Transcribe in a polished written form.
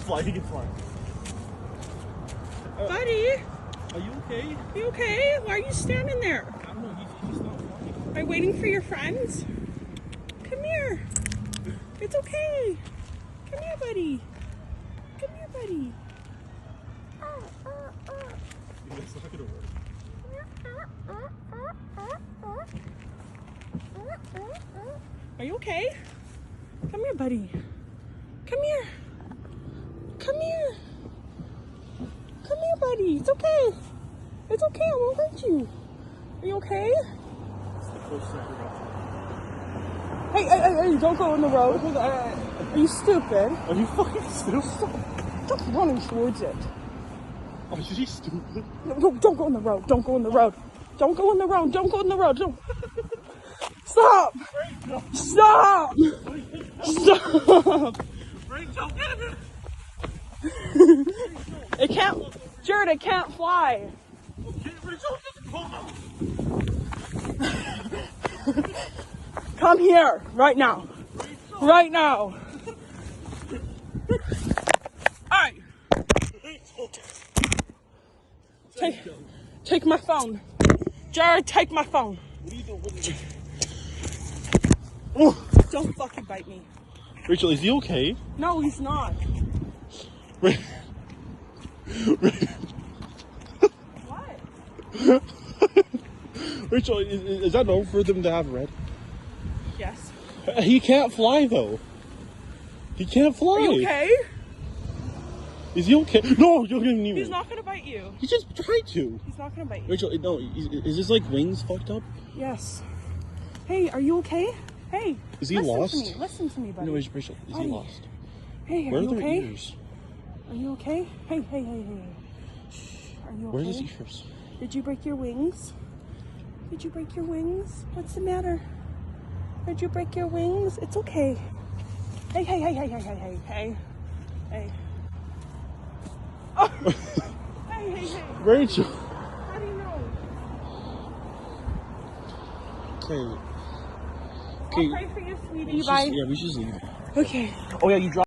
fly, he can fly. Buddy, Are you okay? you okay? Why are you standing there? I don't know, he's not flying. Are you waiting for your friends? Come here. It's okay. Come here, buddy. Come here, buddy. That's not gonna work. Are you okay? Come here, buddy. Come here. Come here. Come here, buddy. It's okay. It's okay. I won't hurt you. Are you okay? It's the closest I ever got Hey, don't go on the road. Are you stupid? to it. Are you fucking stupid? Stop running towards it. Are you stupid? No, don't go on the road. Don't go on the road. Don't go on the road. Don't go on the road. Don't. Stop! Stop! Stop! Rachel, get him! It can't. Jared, it can't fly. Okay, Rachel, just come on. Come here right now. Right now. Alright. Take my phone. Jared, take my phone. What are you doing? What are you doing? Don't fucking bite me. Rachel, is he okay? No, he's not. Ra- What? Rachel, is that normal for them to have red? Yes. He can't fly though. He can't fly. Are you okay? Is he okay? No, you're gonna need He's me. not gonna bite you. He just tried to. He's not gonna bite you. Rachel, no, is his like wings fucked up? Yes. Hey, are you okay? Hey. Is he listen lost? To me. Listen to me, buddy. No, Rachel, is Buddy. he lost? Hey, are Where are you their okay? ears? Are you okay? Hey. Shh. Are you okay? Where are his ears? Did you break your wings? Did you break your wings? What's the matter? Did you break your wings? It's okay. Hey. Oh. Hey. Rachel. How do you know? Okay. I'll pray for you, sweetie. Bye. Yeah, we should just leave. Okay. Oh yeah, you dropped.